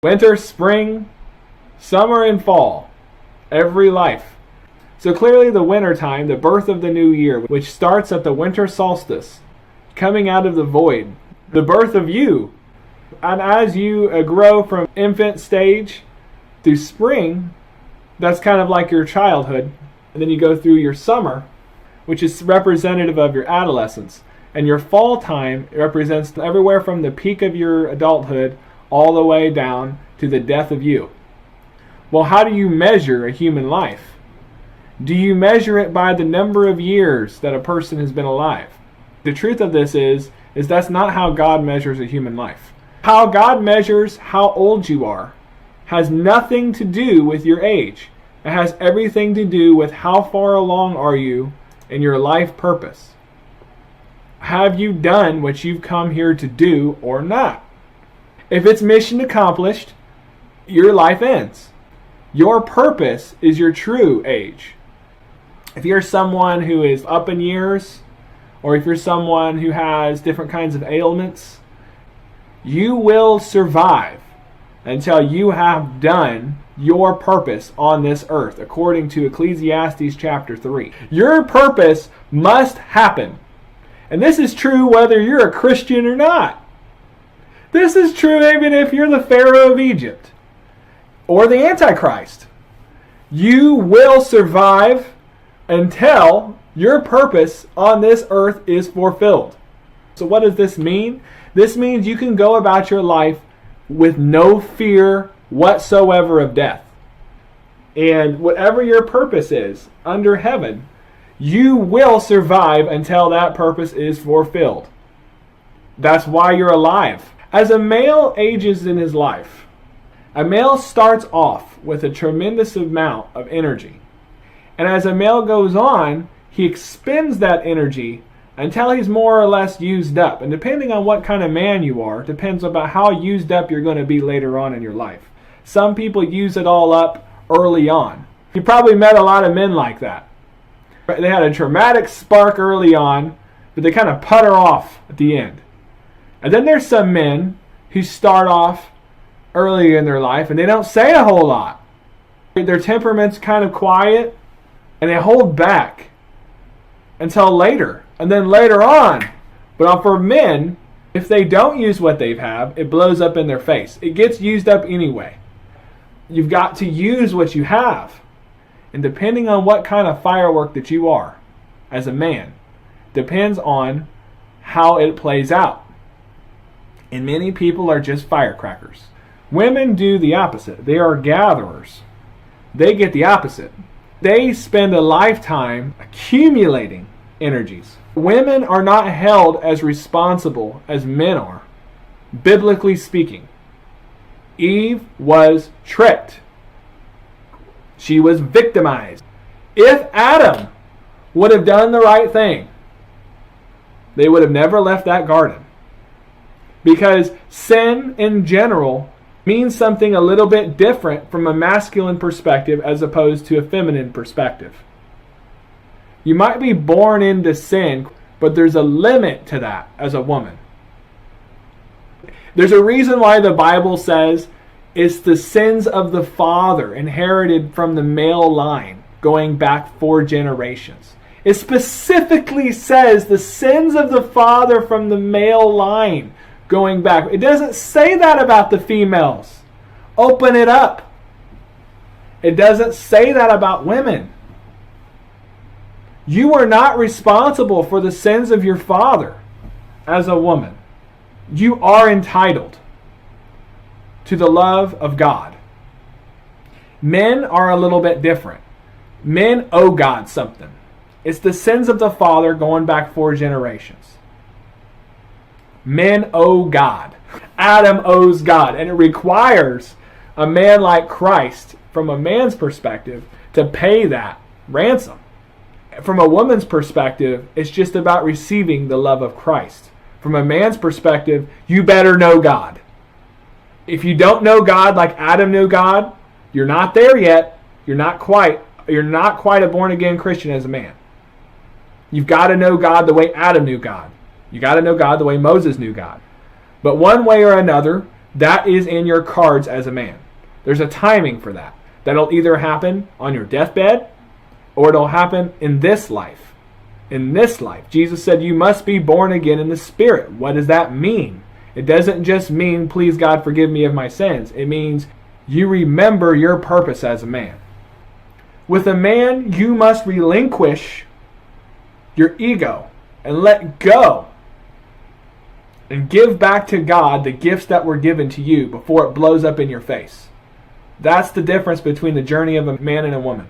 Winter, spring, summer, and fall. Every life. So clearly the winter time, the birth of the new year, which starts at the winter solstice, coming out of the void, the birth of you. And as you grow from infant stage through spring, that's kind of like your childhood. And then you go through your summer, which is representative of your adolescence. And your fall time represents everywhere from the peak of your adulthood all the way down to the death of you. Well, how do you measure a human life? Do you measure it by the number of years that a person has been alive? The truth of this is that's not how God measures a human life. How God measures how old you are has nothing to do with your age. It has everything to do with how far along are you in your life purpose. Have you done what you've come here to do or not? If it's mission accomplished, your life ends. Your purpose is your true age. If you're someone who is up in years, or if you're someone who has different kinds of ailments, you will survive until you have done your purpose on this earth, according to Ecclesiastes chapter 3. Your purpose must happen. And this is true whether you're a Christian or not. This is true even if you're the Pharaoh of Egypt or the Antichrist. You will survive until your purpose on this earth is fulfilled. So what does this mean? This means you can go about your life with no fear whatsoever of death. And whatever your purpose is under heaven, you will survive until that purpose is fulfilled. That's why you're alive. As a male ages in his life, a male starts off with a tremendous amount of energy. And as a male goes on, he expends that energy until he's more or less used up. And depending on what kind of man you are, depends about how used up you're going to be later on in your life. Some people use it all up early on. You probably met a lot of men like that. They had a traumatic spark early on, but they kind of putter off at the end. And then there's some men who start off early in their life and they don't say a whole lot. Their temperament's kind of quiet and they hold back until later. And then later on. But for men, if they don't use what they have, it blows up in their face. It gets used up anyway. You've got to use what you have. And depending on what kind of firework that you are as a man, depends on how it plays out. And many people are just firecrackers. Women do the opposite. They are gatherers. They get the opposite. They spend a lifetime accumulating energies. Women are not held as responsible as men are, biblically speaking. Eve was tricked. She was victimized. If Adam would have done the right thing, they would have never left that garden. Because sin in general means something a little bit different from a masculine perspective as opposed to a feminine perspective. You might be born into sin, but there's a limit to that as a woman. There's a reason why the Bible says it's the sins of the father inherited from the male line going back 4 generations. It specifically says the sins of the father from the male line going back. It doesn't say that about the females. Open it up. It doesn't say that about women. You are not responsible for the sins of your father as a woman. You are entitled to the love of God. Men are a little bit different. Men owe God something. It's the sins of the father going back 4 generations. Men owe God. Adam owes God. And it requires a man like Christ, from a man's perspective, to pay that ransom. From a woman's perspective, it's just about receiving the love of Christ. From a man's perspective, you better know God. If you don't know God like Adam knew God, you're not there yet. You're not quite a born-again Christian as a man. You've got to know God the way Adam knew God. You got to know God the way Moses knew God. But one way or another, That is in your cards as a man. There's a timing for that. That'll either happen on your deathbed or it'll happen in this life. In this life. Jesus said you must be born again in the Spirit. What does that mean? It doesn't just mean, please God, forgive me of my sins. It means you remember your purpose as a man. With a man, you must relinquish your ego and let go and give back to God the gifts that were given to you before it blows up in your face. That's the difference between the journey of a man and a woman.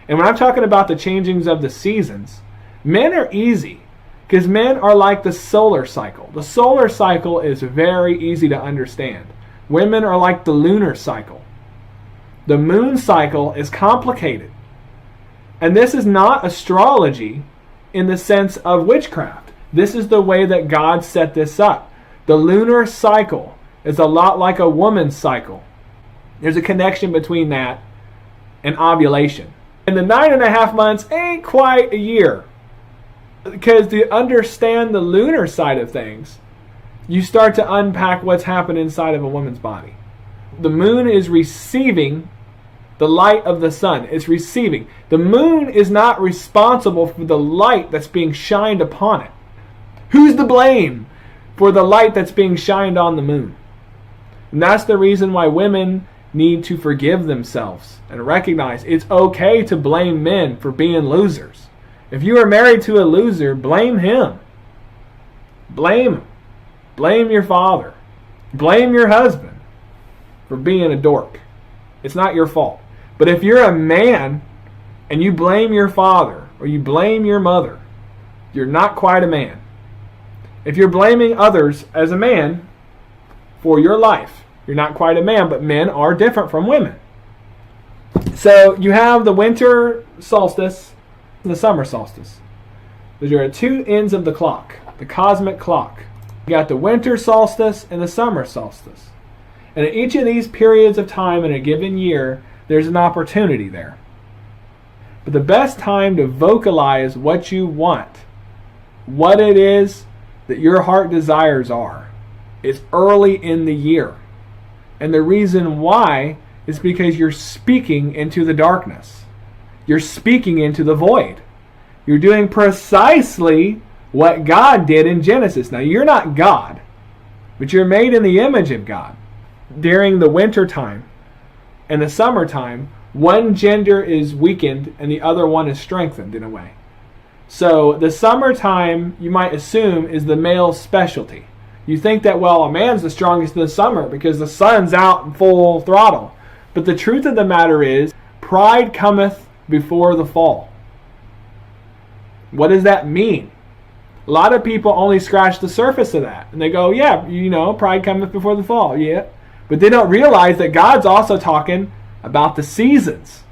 And when I'm talking about the changings of the seasons, men are easy because men are like the solar cycle. The solar cycle is very easy to understand. Women are like the lunar cycle. The moon cycle is complicated. And this is not astrology in the sense of witchcraft. This is the way that God set this up. The lunar cycle is a lot like a woman's cycle. There's a connection between that and ovulation. And the 9.5 months ain't quite a year. Because to understand the lunar side of things, you start to unpack what's happened inside of a woman's body. The moon is receiving the light of the sun. It's receiving. The moon is not responsible for the light that's being shined upon it. Who's to blame for the light that's being shined on the moon? And that's the reason why women need to forgive themselves and recognize it's okay to blame men for being losers. If you are married to a loser, blame him. Blame him. Blame your father. Blame your husband for being a dork. It's not your fault. But if you're a man and you blame your father or you blame your mother, you're not quite a man. If you're blaming others as a man for your life, you're not quite a man, but men are different from women. So you have the winter solstice and the summer solstice. Those are at two ends of the clock, the cosmic clock. You got the winter solstice and the summer solstice. And at each of these periods of time in a given year, there's an opportunity there. But the best time to vocalize what you want, what it is that your heart desires are, is early in the year. And the reason why is because you're speaking into the darkness. You're speaking into the void. You're doing precisely what God did in Genesis. Now, you're not God, but you're made in the image of God. During the winter time and the summertime, one gender is weakened and the other one is strengthened in a way. So the summertime, you might assume, is the male's specialty. You think that, well, a man's the strongest in the summer because the sun's out in full throttle. But the truth of the matter is, pride cometh before the fall. What does that mean? A lot of people only scratch the surface of that. And they go, yeah, pride cometh before the fall. Yeah. But they don't realize that God's also talking about the seasons.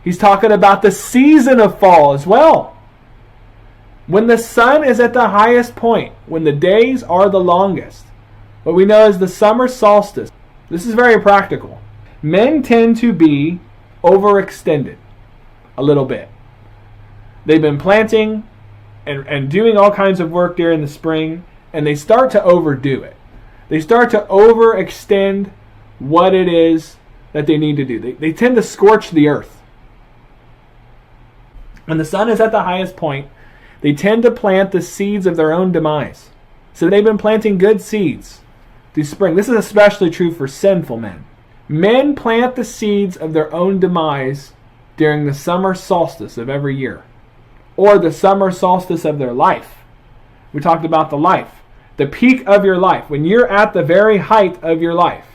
He's talking about the season of fall as well. When the sun is at the highest point, when the days are the longest, what we know is the summer solstice. This is very practical. Men tend to be overextended a little bit. They've been planting and doing all kinds of work during the spring, and they start to overdo it. They start to overextend what it is that they need to do. They tend to scorch the earth. When the sun is at the highest point, they tend to plant the seeds of their own demise. So they've been planting good seeds through spring. This is especially true for sinful men. Men plant the seeds of their own demise during the summer solstice of every year, or the summer solstice of their life. We talked about the life, the peak of your life. When you're at the very height of your life,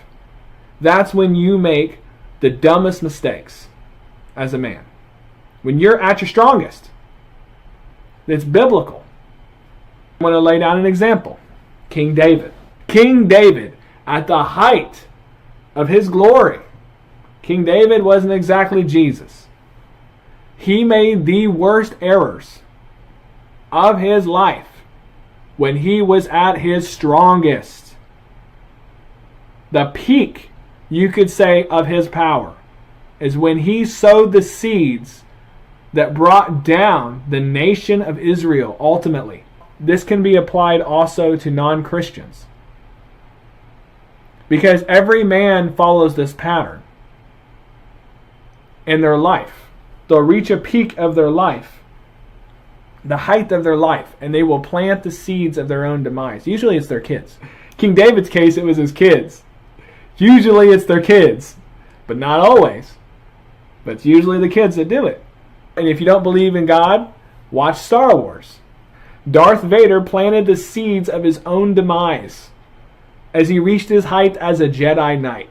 that's when you make the dumbest mistakes as a man. When you're at your strongest. It's biblical. I want to lay down an example. King David. King David, at the height of his glory. King David wasn't exactly Jesus. He made the worst errors of his life when he was at his strongest. The peak, you could say, of his power is when he sowed the seeds that brought down the nation of Israel ultimately. This can be applied also to non-Christians. Because every man follows this pattern in their life. They'll reach a peak of their life, the height of their life, and they will plant the seeds of their own demise. Usually it's their kids. King David's case, it was his kids. Usually it's their kids, but not always. But it's usually the kids that do it. And if you don't believe in God, watch Star Wars. Darth Vader planted the seeds of his own demise as he reached his height as a Jedi Knight.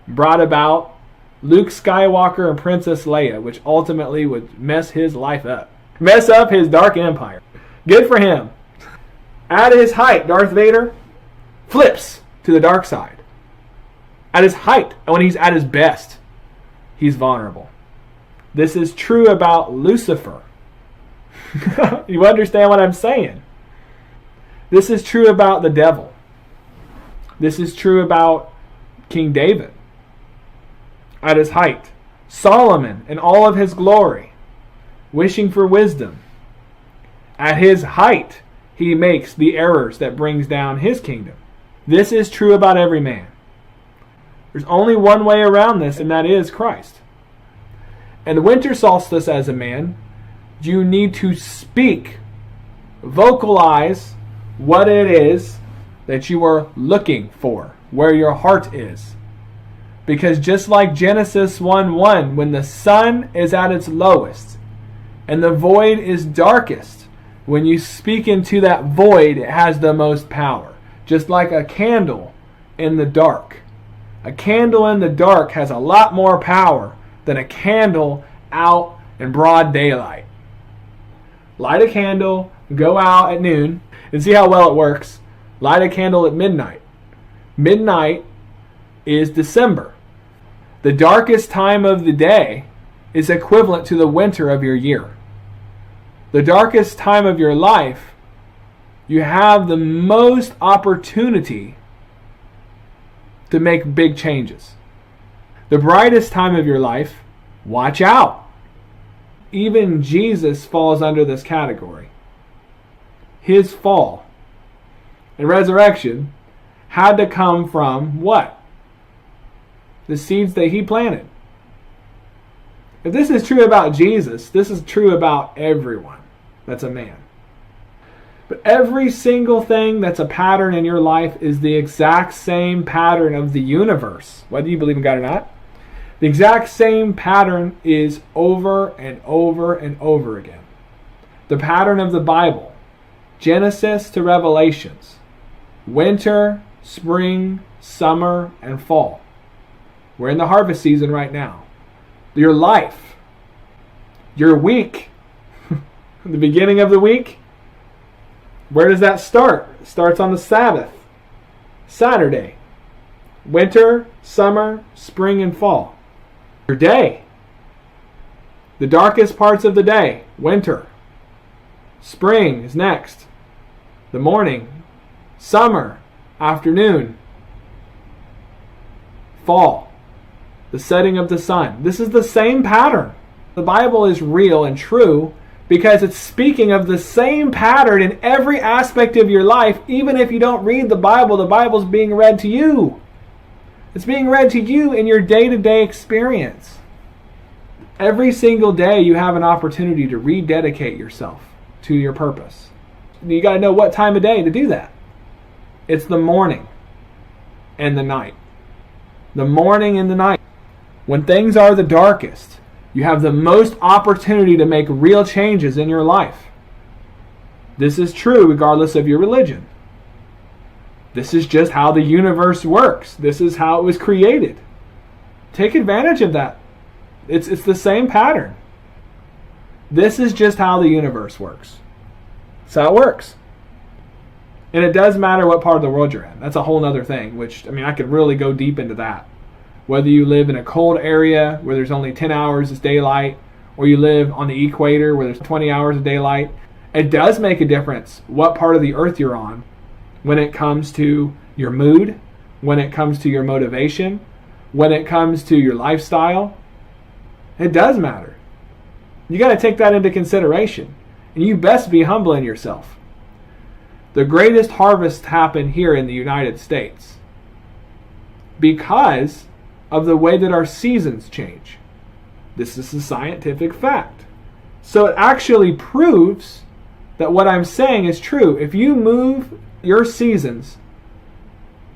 Brought about Luke Skywalker and Princess Leia, which ultimately would mess his life up. Mess up his dark empire. Good for him. At his height, Darth Vader flips to the dark side. At his height, and when he's at his best, he's vulnerable. This is true about Lucifer. You understand what I'm saying? This is true about the devil. This is true about King David at his height. Solomon in all of his glory, wishing for wisdom. At his height, he makes the errors that brings down his kingdom. This is true about every man. There's only one way around this, and that is Christ. And the winter solstice as a man, you need to speak, vocalize what it is that you are looking for, where your heart is. Because just like Genesis 1:1, when the sun is at its lowest and the void is darkest, when you speak into that void, it has the most power. Just like a candle in the dark. A candle in the dark has a lot more power than a candle out in broad daylight. Light a candle, go out at noon, and see how well it works. Light a candle at midnight. Midnight is December. The darkest time of the day is equivalent to the winter of your year. The darkest time of your life, you have the most opportunity to make big changes. The brightest time of your life, watch out. Even Jesus falls under this category. His fall and resurrection had to come from what? The seeds that he planted. If this is true about Jesus, this is true about everyone that's a man. But every single thing that's a pattern in your life is the exact same pattern of the universe, whether you believe in God or not. The exact same pattern is over and over and over again. The pattern of the Bible, Genesis to Revelations, winter, spring, summer, and fall. We're in the harvest season right now. Your life, your week, the beginning of the week, where does that start? It starts on the Sabbath, Saturday. Winter, summer, spring, and fall. Your day, the darkest parts of the day, winter. Spring is next. The morning, summer, afternoon, fall, the setting of the sun. This is the same pattern. The Bible is real and true because it's speaking of the same pattern in every aspect of your life. Even if you don't read the Bible's being read to you. It's being read to you in your day-to-day experience. Every single day you have an opportunity to rededicate yourself to your purpose. You got to know what time of day to do that. It's the morning and the night. The morning and the night. When things are the darkest, you have the most opportunity to make real changes in your life. This is true regardless of your religion. This is just how the universe works. This is how it was created. Take advantage of that. It's the same pattern. This is just how the universe works. That's how it works. And it does matter what part of the world you're in. That's a whole other thing, which, I could really go deep into that. Whether you live in a cold area where there's only 10 hours of daylight, or you live on the equator where there's 20 hours of daylight, it does make a difference what part of the earth you're on when it comes to your mood, when it comes to your motivation, when it comes to your lifestyle. It does matter. You got to take that into consideration. And you best be humbling yourself. The greatest harvest happened here in the United States. because of the way that our seasons change. This is a scientific fact. So it actually proves that what I'm saying is true. If you move your seasons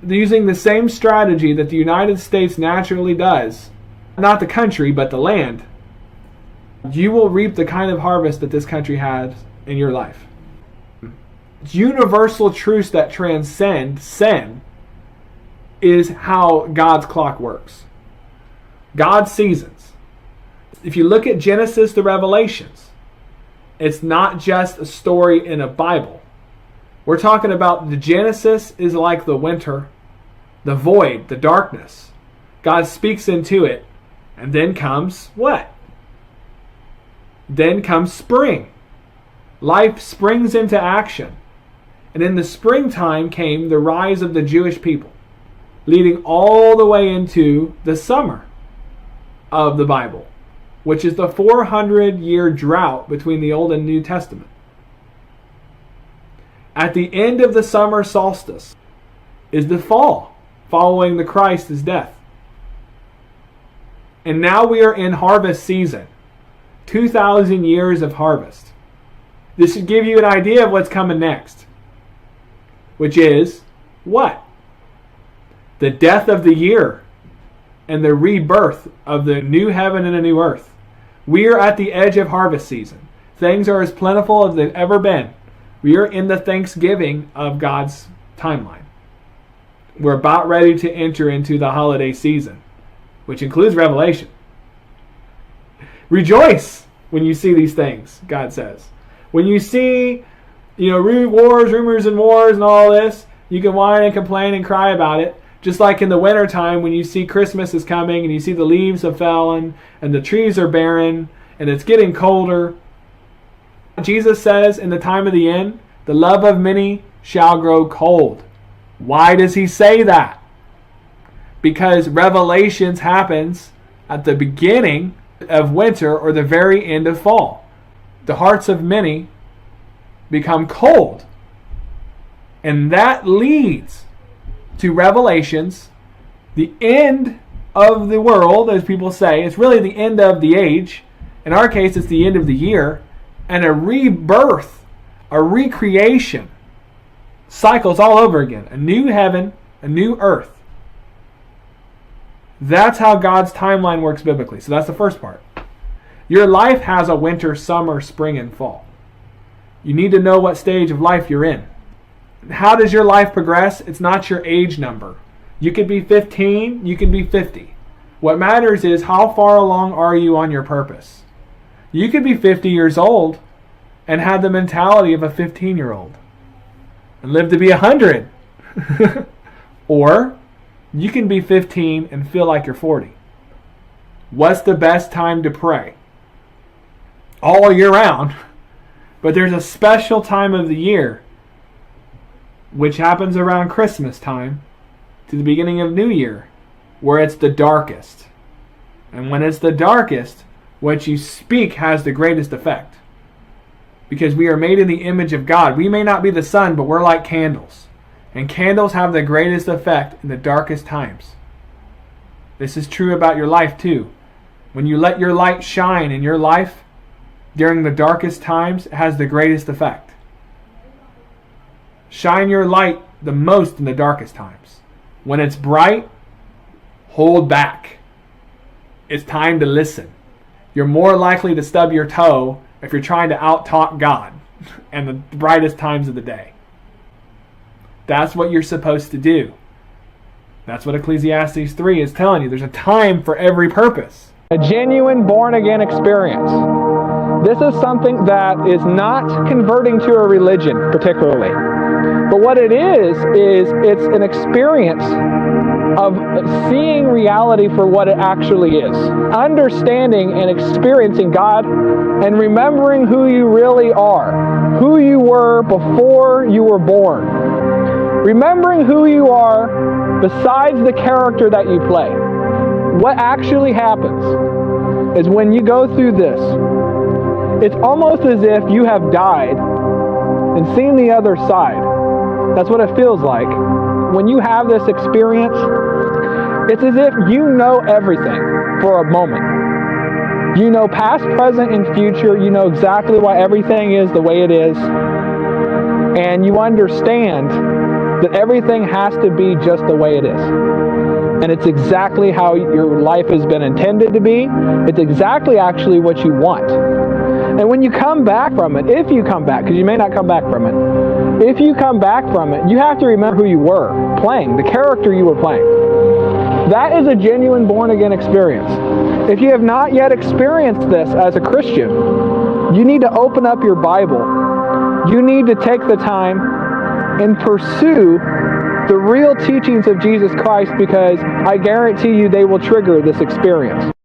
using the same strategy that the United States naturally does, not the country, but the land, you will reap the kind of harvest that this country has in your life. Universal truths that transcend sin is how God's clock works. God's seasons. If you look at Genesis to Revelations, it's not just a story in a Bible. We're talking about the Genesis is like the winter, the void, the darkness. God speaks into it, and then comes what? Then comes spring. Life springs into action. And in the springtime came the rise of the Jewish people, leading all the way into the summer of the Bible, which is the 400-year drought between the Old and New Testament. At the end of the summer solstice is the fall, following the Christ's death. And now we are in harvest season. 2,000 years of harvest. This should give you an idea of what's coming next. Which is what? The death of the year and the rebirth of the new heaven and a new earth. We are at the edge of harvest season. Things are as plentiful as they've ever been. We are in the Thanksgiving of God's timeline. We're about ready to enter into the holiday season, which includes Revelation. Rejoice when you see these things, God says. When you see, wars, rumors, and wars and all this, you can whine and complain and cry about it. Just like in the wintertime when you see Christmas is coming and you see the leaves have fallen and the trees are barren and it's getting colder. Jesus says in the time of the end, the love of many shall grow cold. Why does he say that? Because Revelations happens at the beginning of winter or the very end of fall. The hearts of many become cold. And that leads to Revelations, the end of the world, as people say. It's really the end of the age. In our case, it's the end of the year. And a rebirth, a recreation, cycles all over again. A new heaven, a new earth. That's how God's timeline works biblically. So that's the first part. Your life has a winter, summer, spring, and fall. You need to know what stage of life you're in. How does your life progress? It's not your age number. You could be 15, you could be 50. What matters is how far along are you on your purpose. You could be 50 years old and have the mentality of a 15-year-old and live to be 100. Or you can be 15 and feel like you're 40. What's the best time to pray? All year round. But there's a special time of the year which happens around Christmas time to the beginning of New Year, where it's the darkest. And when it's the darkest, what you speak has the greatest effect. Because we are made in the image of God. We may not be the sun, but we're like candles. And candles have the greatest effect in the darkest times. This is true about your life too. When you let your light shine in your life during the darkest times, it has the greatest effect. Shine your light the most in the darkest times. When it's bright, hold back. It's time to listen. You're more likely to stub your toe if you're trying to out-talk God and the brightest times of the day. That's what you're supposed to do. That's what Ecclesiastes 3 is telling you. There's a time for every purpose. A genuine born-again experience. This is something that is not converting to a religion particularly. But what it is it's an experience of seeing reality for what it actually is. Understanding and experiencing God and remembering who you really are. Who you were before you were born. Remembering who you are besides the character that you play. What actually happens is when you go through this, it's almost as if you have died and seen the other side. That's what it feels like. When you have this experience, It's as if you know everything for a moment. You know past, present, and future. You know exactly why everything is the way it is. And you understand that everything has to be just the way it is. And it's exactly how your life has been intended to be. It's exactly actually what you want. And when you come back from it, if you come back, because you may not come back from it, if you come back from it, you have to remember who you were playing, the character you were playing. That is a genuine born-again experience. If you have not yet experienced this as a Christian, you need to open up your Bible. You need to take the time and pursue the real teachings of Jesus Christ, because I guarantee you they will trigger this experience.